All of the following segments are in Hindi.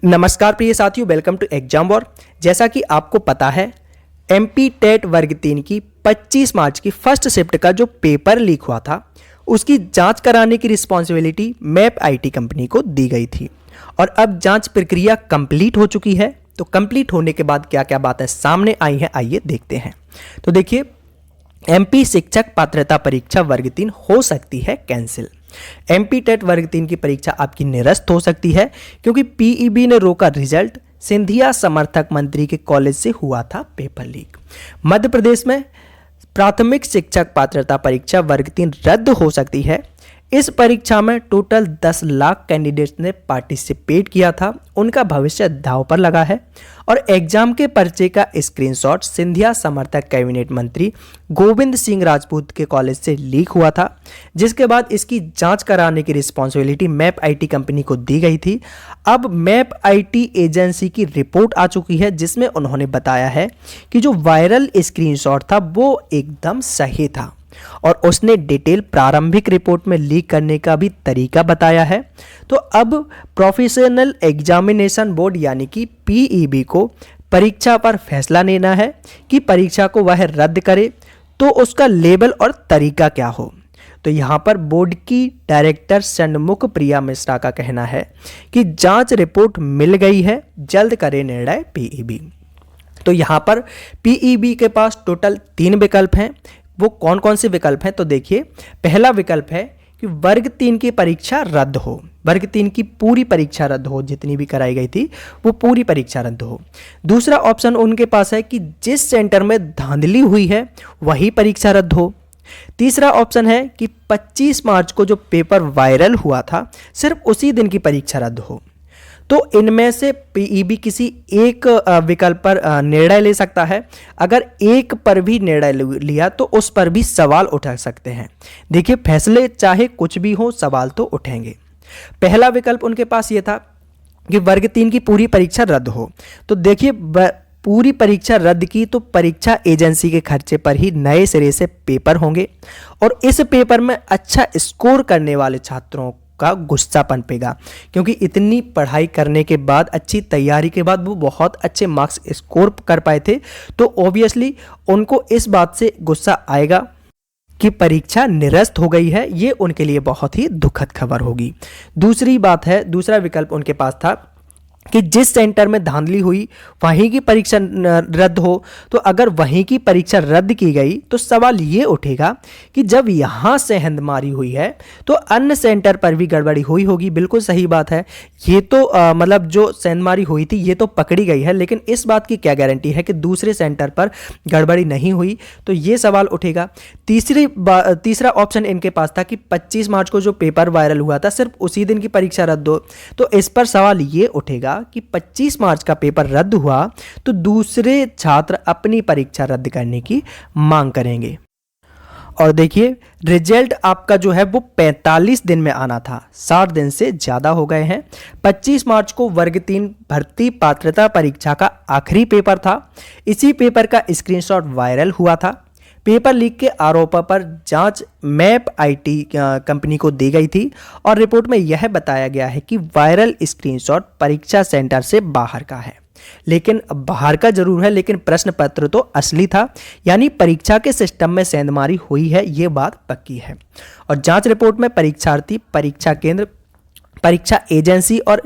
नमस्कार प्रिय साथियों, वेलकम टू एग्जाम वॉर। जैसा कि आपको पता है, एमपी टेट वर्ग 3 की 25 मार्च की फर्स्ट शिफ्ट का जो पेपर लीक हुआ था, उसकी जांच कराने की रिस्पॉन्सिबिलिटी मैप आईटी कंपनी को दी गई थी। और अब जांच प्रक्रिया कंप्लीट हो चुकी है। तो कंप्लीट होने के बाद क्या क्या बातें सामने आई हैं, आइए देखते हैं। तो देखिए, एमपी शिक्षक पात्रता परीक्षा वर्ग 3 हो सकती है कैंसिल। एमपी टेट वर्ग 3 की परीक्षा आपकी निरस्त हो सकती है क्योंकि पीईबी ने रोका रिजल्ट। सिंधिया समर्थक मंत्री के कॉलेज से हुआ था पेपर लीक। मध्य प्रदेश में प्राथमिक शिक्षक पात्रता परीक्षा वर्ग 3 रद्द हो सकती है। इस परीक्षा में टोटल 10 लाख कैंडिडेट्स ने पार्टिसिपेट किया था। उनका भविष्य दांव पर लगा है। और एग्जाम के पर्चे का स्क्रीनशॉट सिंधिया समर्थक कैबिनेट मंत्री गोविंद सिंह राजपूत के कॉलेज से लीक हुआ था, जिसके बाद इसकी जांच कराने की रिस्पॉन्सिबिलिटी मैप आईटी कंपनी को दी गई थी। अब मैप आईटी एजेंसी की रिपोर्ट आ चुकी है, जिसमें उन्होंने बताया है कि जो वायरल स्क्रीनशॉट था वो एकदम सही था और उसने डिटेल प्रारंभिक रिपोर्ट में लीक करने का भी तरीका बताया है। तो अब प्रोफेशनल एग्जामिनेशन बोर्ड यानी कि पीईबी को परीक्षा पर फैसला लेना है कि परीक्षा को वह रद्द करे, तो उसका लेवल और तरीका क्या हो। तो यहाँ पर बोर्ड की डायरेक्टर षणमुख प्रिया मिश्रा का कहना है कि जांच रिपोर्ट मिल गई है, जल्द करे निर्णय पीईबी। तो यहाँ पर पीईबी के पास टोटल 3 विकल्प हैं। वो कौन कौन से विकल्प हैं, तो देखिए, पहला विकल्प है कि वर्ग 3 की परीक्षा रद्द हो। वर्ग 3 की पूरी परीक्षा रद्द हो, जितनी भी कराई गई थी वो पूरी परीक्षा रद्द हो। दूसरा ऑप्शन उनके पास है कि जिस सेंटर में धांधली हुई है वही परीक्षा रद्द हो। तीसरा ऑप्शन है कि 25 मार्च को जो पेपर वायरल हुआ था, सिर्फ उसी दिन की परीक्षा रद्द हो। तो इनमें से पीईबी किसी एक विकल्प पर निर्णय ले सकता है। अगर एक पर भी निर्णय लिया तो उस पर भी सवाल उठा सकते हैं। देखिए, फैसले चाहे कुछ भी हो, सवाल तो उठेंगे। पहला विकल्प उनके पास ये था कि वर्ग 3 की पूरी परीक्षा रद्द हो। तो देखिए, पूरी परीक्षा रद्द की तो परीक्षा एजेंसी के खर्चे पर ही नए सिरे से पेपर होंगे और इस पेपर में अच्छा स्कोर करने वाले छात्रों का गुस्सा पनपेगा, क्योंकि इतनी पढ़ाई करने के बाद, अच्छी तैयारी के बाद वो बहुत अच्छे मार्क्स स्कोर कर पाए थे। तो ऑब्वियसली उनको इस बात से गुस्सा आएगा कि परीक्षा निरस्त हो गई है। ये उनके लिए बहुत ही दुखद खबर होगी। दूसरी बात है, दूसरा विकल्प उनके पास था कि जिस सेंटर में धांधली हुई वहीं की परीक्षा रद्द हो। तो अगर वहीं की परीक्षा रद्द की गई तो सवाल ये उठेगा कि जब यहाँ सेंधमारी हुई है तो अन्य सेंटर पर भी गड़बड़ी हुई होगी। बिल्कुल सही बात है। ये तो मतलब जो सेंधमारी हुई थी ये तो पकड़ी गई है, लेकिन इस बात की क्या गारंटी है कि दूसरे सेंटर पर गड़बड़ी नहीं हुई। तो ये सवाल उठेगा। तीसरा ऑप्शन इनके पास था कि 25 मार्च को जो पेपर वायरल हुआ था, सिर्फ उसी दिन की परीक्षा रद्द हो। तो इस पर सवाल ये उठेगा कि 25 मार्च का पेपर रद्द हुआ तो दूसरे छात्र अपनी परीक्षा रद्द करने की मांग करेंगे। और देखिए, रिजल्ट आपका जो है वो 45 दिन में आना था, 60 दिन से ज्यादा हो गए हैं। 25 मार्च को वर्ग 3 भर्ती पात्रता परीक्षा का आखिरी पेपर था। इसी पेपर का स्क्रीनशॉट वायरल हुआ था। पेपर लीक के आरोपों पर जांच मैप आईटी कंपनी को दी गई थी और रिपोर्ट में यह बताया गया है कि वायरल स्क्रीनशॉट परीक्षा सेंटर से बाहर का है। लेकिन बाहर का जरूर है, लेकिन प्रश्न पत्र तो असली था, यानी परीक्षा के सिस्टम में सेंधमारी हुई है, ये बात पक्की है। और जांच रिपोर्ट में परीक्षार्थी, परीक्षा केंद्र, परीक्षा एजेंसी और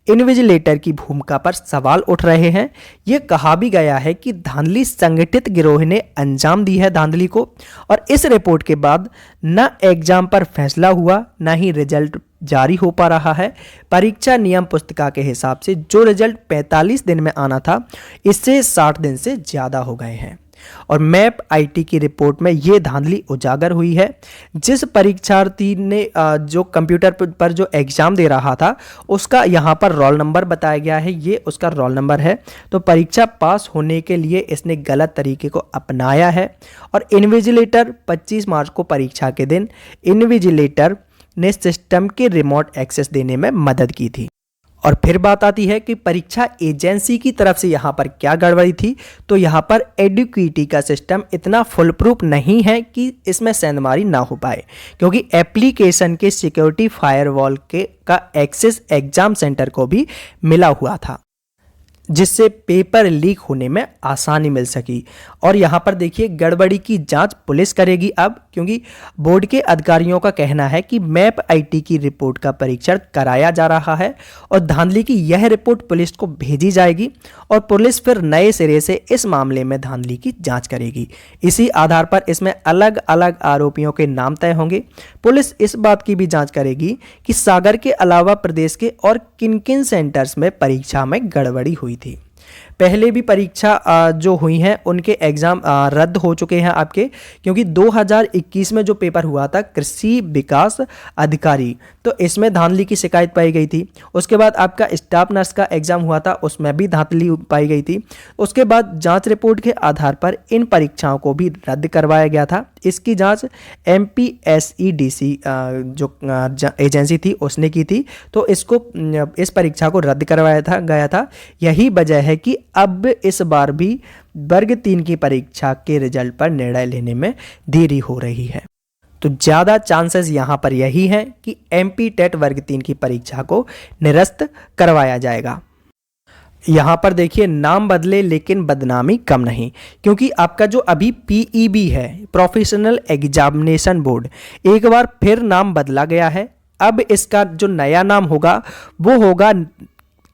इन्विजिलेटर की भूमिका पर सवाल उठ रहे हैं। यह कहा भी गया है कि धांधली संगठित गिरोह ने अंजाम दी है धांधली को। और इस रिपोर्ट के बाद न एग्जाम पर फैसला हुआ, न ही रिजल्ट जारी हो पा रहा है। परीक्षा नियम पुस्तिका के हिसाब से जो रिजल्ट 45 दिन में आना था, इससे 60 दिन से ज़्यादा हो गए हैं। और मैप आईटी की रिपोर्ट में ये धांधली उजागर हुई है। जिस परीक्षार्थी ने जो कंप्यूटर पर जो एग्जाम दे रहा था, उसका यहाँ पर रोल नंबर बताया गया है, ये उसका रोल नंबर है। तो परीक्षा पास होने के लिए इसने गलत तरीके को अपनाया है। और इन्विजिलेटर 25 मार्च को परीक्षा के दिन इन्विजिलेटर ने सिस्टम के रिमोट एक्सेस देने में मदद की थी। और फिर बात आती है कि परीक्षा एजेंसी की तरफ से यहाँ पर क्या गड़बड़ी थी। तो यहाँ पर एडुक्विटी का सिस्टम इतना फुल प्रूफ नहीं है कि इसमें सेंधमारी ना हो पाए, क्योंकि एप्लीकेशन के सिक्योरिटी फायरवॉल का एक्सेस एग्जाम सेंटर को भी मिला हुआ था, जिससे पेपर लीक होने में आसानी मिल सकी। और यहाँ पर देखिए गड़बड़ी की जांच पुलिस करेगी अब, क्योंकि बोर्ड के अधिकारियों का कहना है कि मैप आईटी की रिपोर्ट का परीक्षण कराया जा रहा है और धांधली की यह रिपोर्ट पुलिस को भेजी जाएगी और पुलिस फिर नए सिरे से इस मामले में धांधली की जांच करेगी। इसी आधार पर इसमें अलग अलग आरोपियों के नाम तय होंगे। पुलिस इस बात की भी जांच करेगी कि सागर के अलावा प्रदेश के और किन किन सेंटर्स में परीक्षा में गड़बड़ी हुई थी। पहले भी परीक्षा जो हुई हैं उनके एग्ज़ाम रद्द हो चुके हैं आपके, क्योंकि 2021 में जो पेपर हुआ था कृषि विकास अधिकारी, तो इसमें धांधली की शिकायत पाई गई थी। उसके बाद आपका स्टाफ नर्स का एग्ज़ाम हुआ था, उसमें भी धांधली पाई गई थी। उसके बाद जांच रिपोर्ट के आधार पर इन परीक्षाओं को भी रद्द करवाया गया था। इसकी जांच MPSEDC जो एजेंसी थी उसने की थी, तो इस परीक्षा को रद्द करवाया गया था। यही वजह है कि अब इस बार भी वर्ग 3 की परीक्षा के रिजल्ट पर निर्णय लेने में देरी हो रही है। तो ज़्यादा चांसेस यहाँ पर यही हैं कि MP टेट वर्ग 3 की परीक्षा को निरस्त करवाया जाएगा। यहाँ पर देखिए नाम बदले लेकिन बदनामी कम नहीं, क्योंकि आपका जो अभी PEB है, प्रोफेशनल एग्जामिनेशन बोर्ड, एक बार फिर नाम बदला गया है। अब इसका जो नया नाम होगा वो होगा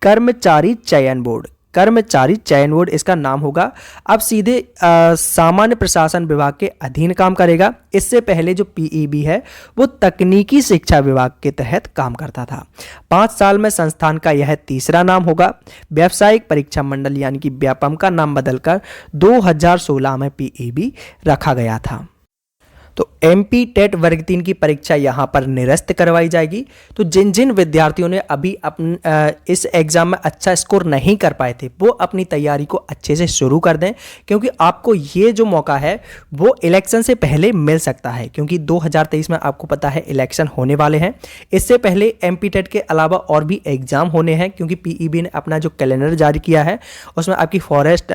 कर्मचारी चयन बोर्ड। कर्मचारी चयन बोर्ड इसका नाम होगा। अब सीधे सामान्य प्रशासन विभाग के अधीन काम करेगा। इससे पहले जो PEB है वो तकनीकी शिक्षा विभाग के तहत काम करता था। 5 साल में संस्थान का यह तीसरा नाम होगा। व्यावसायिक परीक्षा मंडल यानी कि व्यापम का नाम बदलकर 2016 में PEB रखा गया था। तो MP टेट वर्ग 3 की परीक्षा यहाँ पर निरस्त करवाई जाएगी। तो जिन जिन विद्यार्थियों ने अभी इस एग्ज़ाम में अच्छा स्कोर नहीं कर पाए थे वो अपनी तैयारी को अच्छे से शुरू कर दें, क्योंकि आपको ये जो मौका है वो इलेक्शन से पहले मिल सकता है, क्योंकि 2023 में आपको पता है इलेक्शन होने वाले हैं। इससे पहले MP टेट के अलावा और भी एग्ज़ाम होने हैं, क्योंकि PEB ने अपना जो कैलेंडर जारी किया है उसमें आपकी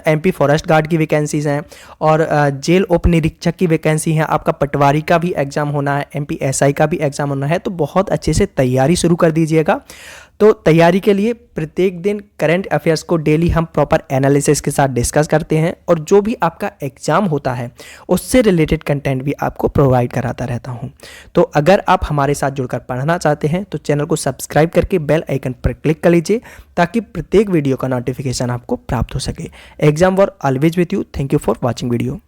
MP फॉरेस्ट गार्ड की वैकेंसीज़ हैं और जेल उप निरीक्षक की वैकेंसी हैं। आपका पटवारी का भी एग्जाम होना है, MP SI का भी एग्जाम होना है। तो बहुत अच्छे से तैयारी शुरू कर दीजिएगा। तो तैयारी के लिए प्रत्येक दिन करंट अफेयर्स को डेली हम प्रॉपर एनालिसिस के साथ डिस्कस करते हैं और जो भी आपका एग्जाम होता है उससे रिलेटेड कंटेंट भी आपको प्रोवाइड कराता रहता हूं। तो अगर आप हमारे साथ जुड़कर पढ़ना चाहते हैं तो चैनल को सब्सक्राइब करके बेल आइकन पर क्लिक कर लीजिए, ताकि प्रत्येक वीडियो का नोटिफिकेशन आपको प्राप्त हो सके। Exam war always with you. Thank you for watching video.